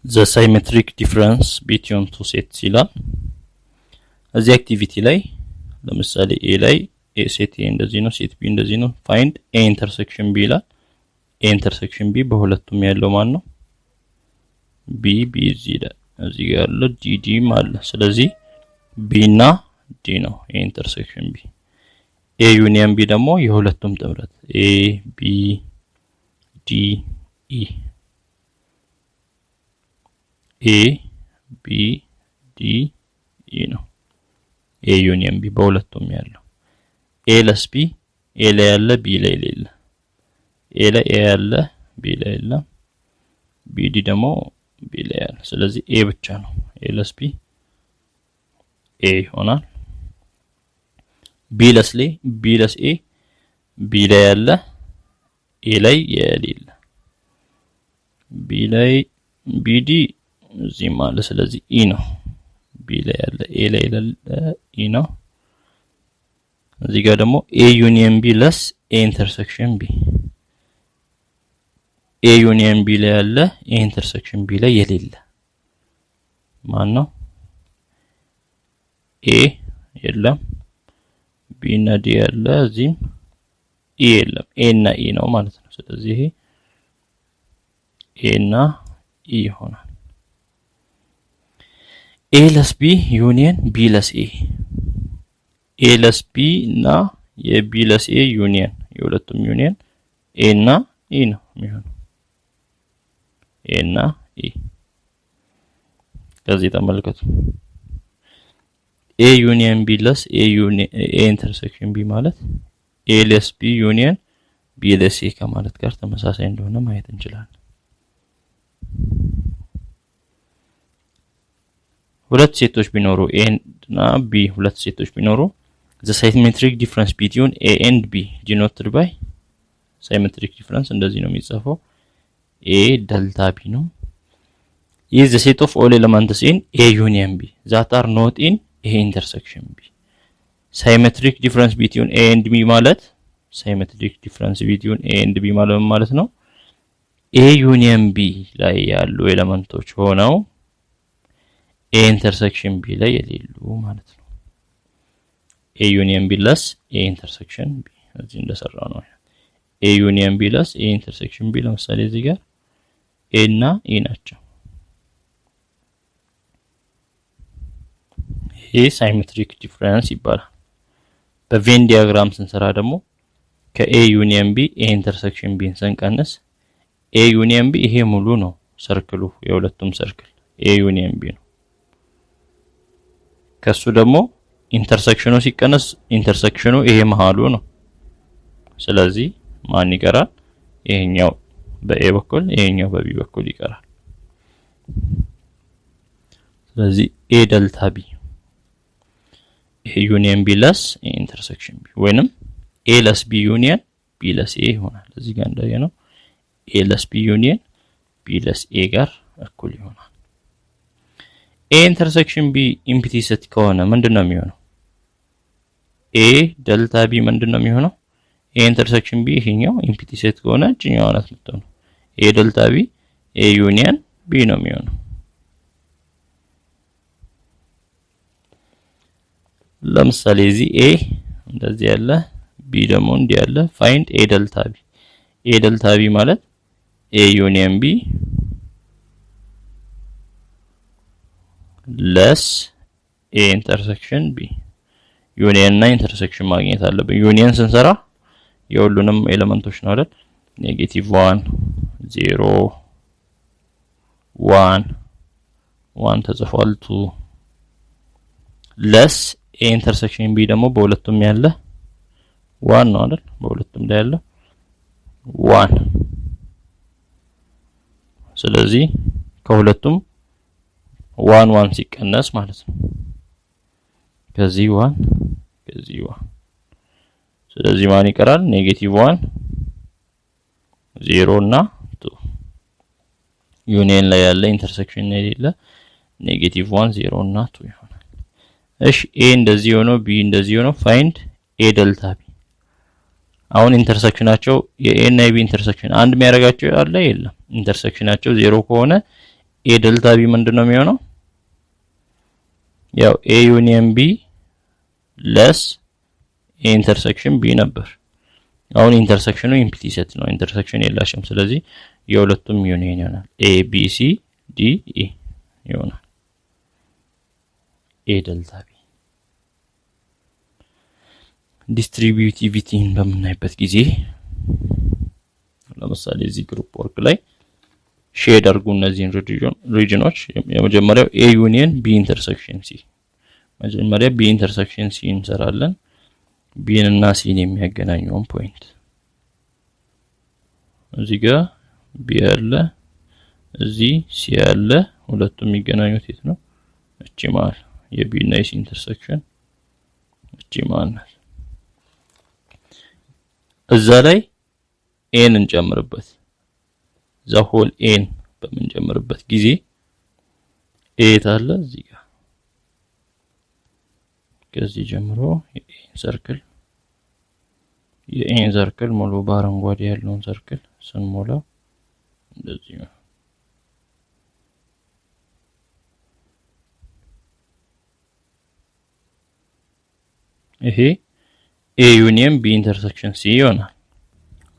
the symmetric difference between two sets ይላል እዚህ አክቲቪቲ ላይ ለምሳሌ a ላይ a set a እንደዚህ ነው set b እንደዚህ ነው find a intersection b ይላል a intersection b በሁለቱም ያለው ማን ነው b b እዚህ ጋር ያለው d d ማለት ስለዚህ b እና d ነው a intersection b a union b ደግሞ የሁለቱም ጥምረት a b d e a b d e ነው a union b በሁለቱም ያለው a less b a ላይ ያለ b ላይ የሌለ a ላይ a ያለ b ላይ የለ b d ደግሞ b ላይ ያለ ስለዚህ a ብቻ ነው a less b a ይሆናል b less a b ላይ ያለ a ላይ የሌለ b ላይ b d እዚህ ማለት ስለዚህ e ነው b ላይ ያለ a ላይ ያለ e ነው እዚህ ጋር ደግሞ a union b less a intersection b a union b ላይ ያለ a intersection b ላይ የሌለ ማን ነው a የለም b እና d ያለ እዚህም e የለም a እና e ነው ማለት ነው ስለዚህ ይሄ a እና e ይሆናል a less b union b less a a less b እና የb less a union የሁለቱም union a እና e ነው የሚሆነው a እና e ከዚህ ተመልከቱ a union b less a union a intersection b ማለት a less b union b less a ከማለት ጋር ተመሳሳይ እንደሆነ ማየት እንችላለን ሁለት ሴቶች ቢኖሩ a እና b ሁለት ሴቶች ቢኖሩ the symmetric difference between a and b denoted by symmetric difference እንደዚህ ነው የሚጻፈው a delta b ነው is the set of all elements in a union b that are not in a intersection b symmetric difference between a and b ማለት symmetric difference between a and b ማለት ነው a union b ላይ ያሉ ኤሌመንቶች ሆነው a intersection b ላይ የሌሉ ማለት ነው a union b less a intersection b እዚህ እንደሰራው ነው a union b less a intersection b ለምሳሌ እዚህ ጋር a እና e ናቸው ይሄ symmetric difference ይባላል በቬን ዲያግራም ስንሰራ ደግሞ ከa union b a intersection b ስንቀንስ a union b ይሄ ሙሉ ነው ሰርክሉ የሁለቱም ሰርክል a union b ነው ከሱ ደግሞ ኢንተርሴክሽኑ ሲቀነስ ኢንተርሴክሽኑ ይሄ መሃሉ ነው ስለዚህ ማን ይቀራል ይሄኛው በa በኩል ይሄኛው በb በኩል ይቀራል ስለዚህ a delta b a union b less a intersection b ወይንም a less b union b less a ይሆናል እዚህ ጋር እንደየነው a less b union b less a ጋር እኩል ይሆናል a intersection b empty set ከሆነ ምንድነው የሚሆነው a delta b ምንድነው የሚሆነው a intersection b ይሄኛው empty set ከሆነ እኛው አናት ምትሆነው a delta b a union b ነው የሚሆነው ለምሳሌ እዚህ a እንደዚህ ያለ b ደግሞ እንዲህ ያለ find a delta b ማለት a union b less a intersection b union እና intersection ማግኘት አለብን union ስንሰራ የሁሉንም ኤሌመንቶች ነው አይደል -1 0 1 1 ተጽፏል 2 less a intersection b ደግሞ በሁለቱም ያለ 1 ነው አይደል በሁለቱም ላይ ያለ 1 ስለዚህ ከሁለቱም 1 1 ሲቀነስ ማለት ነው ከዚህ 1 ከዚህ 1 ስለዚህ ማን ይቀራል -1 0 እና 2 ዩኒየን ላይ ያለ ኢንተርሴክሽን የሌለ -1 0 እና 2 ይሆናል እሺ a እንደዚህ ሆኖ b እንደዚህ ሆኖ find a delta b አሁን ኢንተርሴክሽናቸው የa እና b ኢንተርሴክሽን አንድ የሚያደርጋቸው አለ የለም ኢንተርሴክሽናቸው 0 ከሆነ ኤ ዴልታ ቢ ምንድነው የሚሆነው? ያው ኤ ዩኒየን ቢ ለስ ኤ ኢንተርሴክሽን ቢ ነበር። አሁን ኢንተርሴክሽኑ ኢምፕሊሲት ነው፣ ኢንተርሴክሽን የላሽም። ስለዚህ የሁለቱም ዩኒየን ይሆናል። ኤ ቢ ሲ ዲ ኢ ይሆናል ኤ ዴልታ ቢ። ዲስትሪቢዩቲቪቲን በምናይበት ጊዜ ለምሳሌ እዚህ ግሩፕ ወርክ ላይ ሼድ አድርጉ እነዚህን ሪጅኖች። የመጀመሪያው ኤ ዩኒየን ቢ ኢንተርሴክሽን ሲ። መጀመሪያ ቢ ኢንተርሴክሽን ሲ እንሰራለን። ቢን እና ሲን የሚያገናኘውን ፖይንት እዚህ ጋር ቢ ያለ እዚህ ሲ ያለ፣ ሁለቱም የሚገናኙት የት ነው? እቺ መሃል የቢ እና የሲ ኢንተርሴክሽን እቺ መሃል ናት። እዛ ላይ ኤን እንጨምርበት። ዘ ሆል ኤን በምንጨምርበት ጊዜ ኤ ታለ እዚህ ጋር ከዚህ ጀምሮ የኤን ሰርክል ሙሉ በአረንጓዴ ያለውን ሰርክል ስንሞላ እንደዚህ ነው። ይሄ ኤ ዩኒየን ቢ ኢንተርሴክሽን ሲ ይሆናል።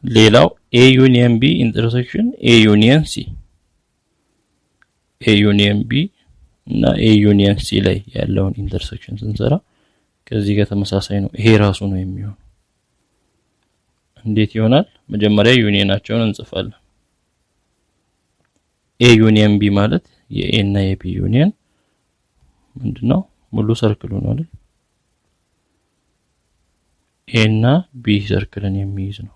ሌላው ኤ ዩኒየን ቢ ኢንተርሴክሽን ኤ ዩኒየን ሲ። ኤ ዩኒየን ቢ እና ኤ ዩኒየን ሲ ላይ ያለውን ኢንተርሴክሽን ስንሰራ ከዚህ ጋር ተመሳሳይ ነው። ይሄ ራሱ ነው የሚሆነው። እንዴት ይሆናል? መጀመሪያ ዩኒየናቸውን እንጽፋለን። ኤ ዩኒየን ቢ ማለት የኤ እና የቢ ዩኒየን ምንድነው? ሙሉ ሰርክሉ ነው አይደል? ኤ እና ቢ ሰርክልን የሚይዝ ነው።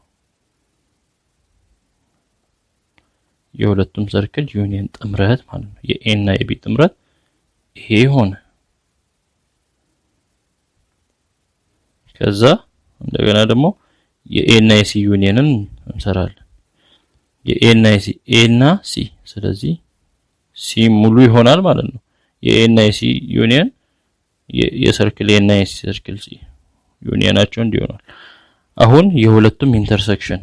የሁለቱም ሰርክል ዩኒየን ጥምረት ማለት ነው። የኤ እና የቢ ጥምረት ይሄ ሆነ። ከዛ እንደገና ደግሞ የኤ እና የሲ ዩኒየንን እንሰራለን። የኤ እና የሲ ኤ እና ሲ፣ ስለዚህ ሲ ሙሉ ይሆናል ማለት ነው። የኤ እና የሲ ዩኒየን የሰርክል ኤ እና የሲ ሰርክል ሲ ዩኒየናቸው እንዲሆናል። አሁን የሁለቱም ኢንተርሴክሽን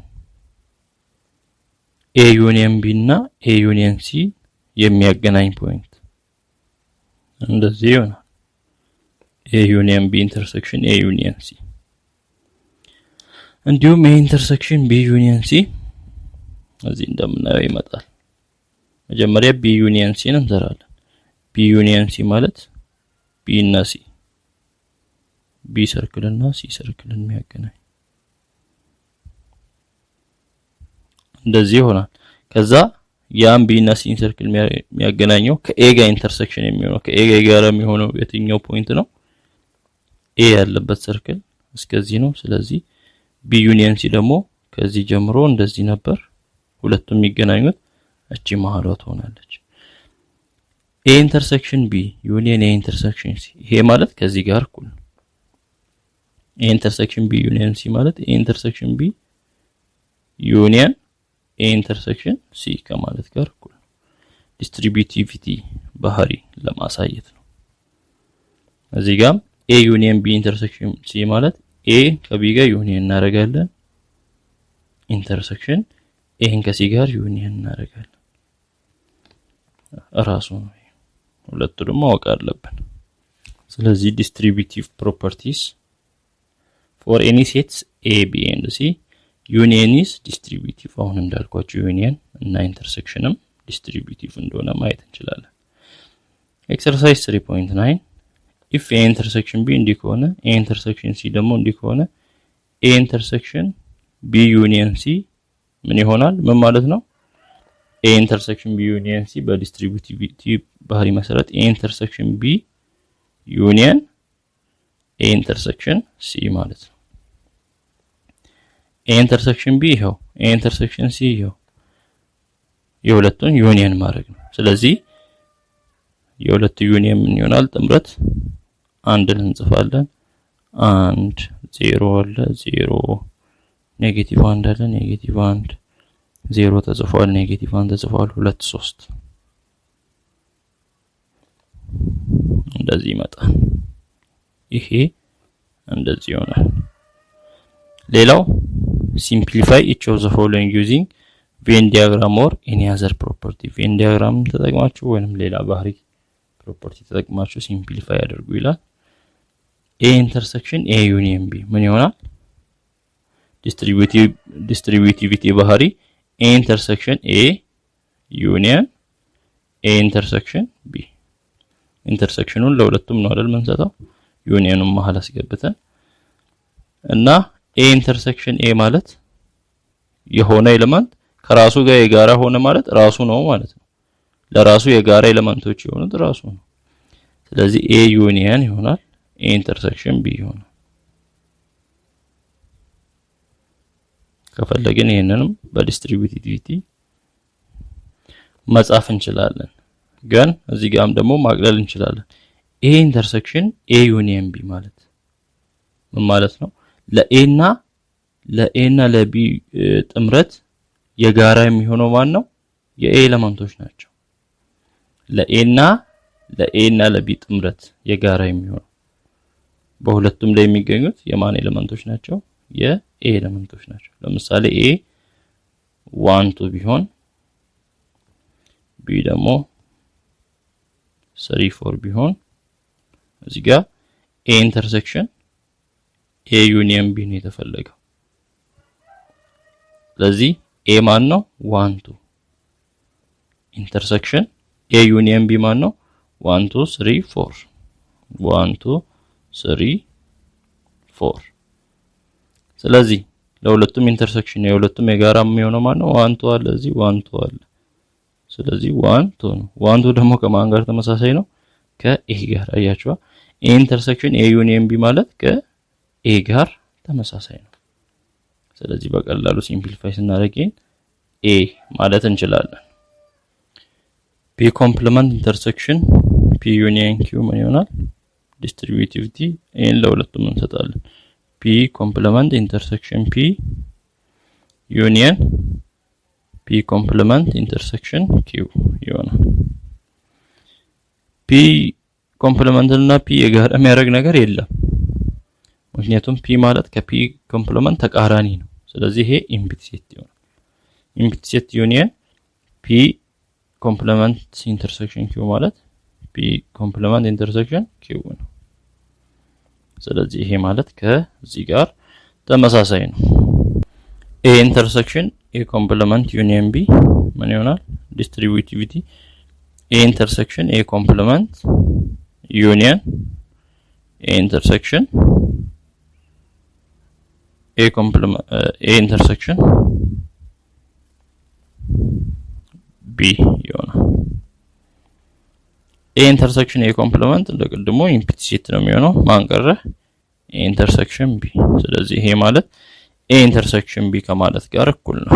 ኤ ዩኒየን ቢ እና ኤ ዩኒየን ሲ የሚያገናኝ ፖይንት እንደዚህ ይሆናል። ኤ ዩኒየን ቢ ኢንተርሴክሽን ኤ ዩኒየን ሲ። እንዲሁም ኤ ኢንተርሴክሽን ቢ ዩኒየን ሲ እዚህ እንደምናየው ይመጣል። መጀመሪያ ቢ ዩኒየን ሲን እንሰራለን። ቢ ዩኒየን ሲ ማለት ቢ እና ሲ፣ ቢ ሰርክል እና ሲ ሰርክልን የሚያገናኝ እንደዚህ ይሆናል። ከዛ ያን ቢ እና ሲ ሰርክል የሚያገናኘው ከኤ ጋር ኢንተርሴክሽን የሚሆነው ከኤ ጋር የሚሆነው የትኛው ፖይንት ነው? ኤ ያለበት ሰርክል እስከዚህ ነው። ስለዚህ ቢ ዩኒየን ሲ ደግሞ ከዚህ ጀምሮ እንደዚህ ነበር። ሁለቱም የሚገናኙት እቺ መሃሏ ትሆናለች። ኤ ኢንተርሴክሽን ቢ ዩኒየን ኤ ኢንተርሴክሽን ሲ፣ ይሄ ማለት ከዚህ ጋር እኩል ነው። ኤ ኢንተርሴክሽን ቢ ዩኒየን ሲ ማለት ኤ ኢንተርሴክሽን ቢ ዩኒየን ኤ ኢንተርሴክሽን ሲ ከማለት ጋር እኩል ነው። ዲስትሪቢዩቲቪቲ ባህሪ ለማሳየት ነው። እዚህ ጋር ኤ ዩኒየን ቢ ኢንተርሴክሽን ሲ ማለት ኤ ከቢ ጋር ዩኒየን እናደርጋለን፣ ኢንተርሴክሽን ኤን ከሲ ጋር ዩኒየን እናደርጋለን። ራሱ ነው። ሁለቱ ደግሞ ማወቅ አለብን። ስለዚህ ዲስትሪቢዩቲቭ ፕሮፐርቲስ ፎር ኤኒ ሴትስ ኤ ቢ ኤንድ ሲ ዩኒየን ኢዝ ዲስትሪቢዩቲቭ። አሁን እንዳልኳችሁ ዩኒየን እና ኢንተርሴክሽንም ዲስትሪቢዩቲቭ እንደሆነ ማየት እንችላለን። ኤክሰርሳይዝ 3.9 if A intersection B እንዲህ ከሆነ A intersection C ደግሞ እንዲህ ከሆነ A intersection B union C ምን ይሆናል? ምን ማለት ነው? A intersection B union C በዲስትሪቢዩቲቪቲ ባህሪ መሰረት A intersection B union A intersection C ማለት ነው። A intersection B ይሄው A intersection C ይሄው የሁለቱን ዩኒየን ማድረግ ነው። ስለዚህ የሁለቱ ዩኒየን ምን ይሆናል? ጥምረት አንድን እንጽፋለን። 1 0 አለ 0 ኔጌቲቭ 1 አለ ኔጌቲቭ 1 0 ተጽፏል ኔጌቲቭ 1 ተጽፏል 2 3 እንደዚህ ይመጣል። ይሄ እንደዚህ ይሆናል። ሌላው simplify each of the following using ቬን ዲያግራም ኦር ኤኒ አዘር ፕሮፐርቲ ቬን ዲያግራም ተጠቅማችሁ ወይንም ሌላ ባህሪ ፕሮፐርቲ ተጠቅማችሁ ሲምፕሊፋይ አድርጉ ይላል። ኤ ኢንተርሴክሽን ኤ ዩኒየን ቢ ምን ይሆናል? ዲስትሪቢዩቲቪቲ ባህሪ ኤ ኢንተርሴክሽን ኤ ዩኒየን ኤ ኢንተርሴክሽን ቢ ኢንተርሴክሽኑን ለሁለቱም ነው አይደል የምንሰጠው ዩኒየኑን መሃል አስገብተን እና ኤ ኢንተርሴክሽን ኤ ማለት የሆነ ኤሌመንት ከራሱ ጋር የጋራ ሆነ ማለት ራሱ ነው ማለት ነው። ለራሱ የጋራ ኤሌመንቶች የሆኑት ራሱ ነው። ስለዚህ ኤ ዩኒየን ይሆናል ኤ ኢንተርሴክሽን ቢ ይሆናል። ከፈለግን ይሄንንም በዲስትሪቢዩቲቪቲ መጻፍ እንችላለን። ግን እዚህ ጋርም ደግሞ ማቅለል እንችላለን። ኤ ኢንተርሴክሽን ኤ ዩኒየን ቢ ማለት ምን ማለት ነው? ለኤ እና ለቢ ጥምረት የጋራ የሚሆነው ማን ነው? የኤ ኤሌመንቶች ናቸው። ለኤ እና ለቢ ጥምረት የጋራ የሚሆነው በሁለቱም ላይ የሚገኙት የማን ኤሌመንቶች ናቸው? የኤ ኤሌመንቶች ናቸው። ለምሳሌ ኤ 1 2 ቢሆን ቢ ደግሞ 3 4 ቢሆን እዚህ ጋር ኤ ኢንተርሴክሽን ኤ ዩኒየን ቢ ነው የተፈለገው። ስለዚህ ኤ ማን ነው? 1 2 ኢንተርሴክሽን ኤ ዩኒየን ቢ ማን ነው? 1 2 3 4 1 2 3 4 ስለዚህ ለሁለቱም ኢንተርሴክሽን የሁለቱም የጋራ የሚሆነው ማን ነው? 1 2 አለ እዚህ 1 2 አለ። ስለዚህ 1 2 ነው። 1 2 ደግሞ ከማን ጋር ተመሳሳይ ነው? ከኤ ጋር። አያችኋ? ኤ ኢንተርሴክሽን ኤ ዩኒየን ቢ ማለት ከኤ ጋር ተመሳሳይ ነው። ስለዚህ በቀላሉ ሲምፕሊፋይ ስናደርግ ኤ ማለት እንችላለን። ፒ ኮምፕሊመንት ኢንተርሴክሽን ፒ ዩኒየን ኪው ምን ይሆናል? ዲስትሪቢዩቲቪቲ ኤን ለሁለቱም እንሰጣለን። ፒ ኮምፕሊመንት ኢንተርሴክሽን ፒ ዩኒየን ፒ ኮምፕሊመንት ኢንተርሴክሽን ኪው ይሆናል። ፒ ኮምፕሊመንት እና ፒ የጋራ የሚያደርግ ነገር የለም። ምክንያቱም ፒ ማለት ከፒ ኮምፕሊመንት ተቃራኒ ነው። ስለዚህ ይሄ ኢምፕቲ ሴት ይሆናል። ኢምፕቲ ሴት ዩኒየን ፒ ኮምፕሊመንት ኢንተርሴክሽን ኪው ማለት ፒ ኮምፕሊመንት ኢንተርሴክሽን ኪው ነው። ስለዚህ ይሄ ማለት ከዚህ ጋር ተመሳሳይ ነው። ኤ ኢንተርሴክሽን ኤ ኮምፕሊመንት ዩኒየን ቢ ምን ይሆናል? ዲስትሪቢዩቲቪቲ ኤ ኢንተርሴክሽን ኤ ኮምፕሊመንት ዩኒየን ኤ ኢንተርሴክሽን ኤ ኢንተርሴክሽን ቢ ይሆናል። ኤ ኢንተርሴክሽን ኤ ኮምፕሊመንት እንደቀድሞ ኢምፕቲ ሴት ነው የሚሆነው። ማን ቀረ? ኤ ኢንተርሴክሽን ቢ። ስለዚህ ይሄ ማለት ኤ ኢንተርሴክሽን ቢ ከማለት ጋር እኩል ነው።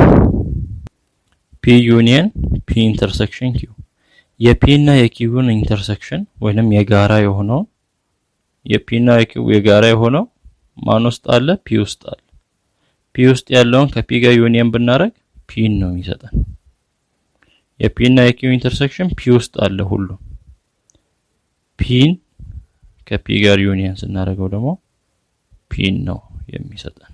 ፒ ዩኒየን ፒ ኢንተርሴክሽን ኪው የፒ እና የኪውን ኢንተርሴክሽን ወይንም የጋራ የሆነው የፒ እና የኪው የጋራ የሆነው ማን ውስጥ አለ? ፒ ውስጥ አለ። ፒ ውስጥ ያለውን ከፒ ጋር ዩኒየን ብናረግ ፒ ነው የሚሰጠን። የፒ እና የኪው ኢንተርሴክሽን ፒ ውስጥ አለ ሁሉ። ፒን ከፒ ጋር ዩኒየን ስናደርገው ደግሞ ፒን ነው የሚሰጠን።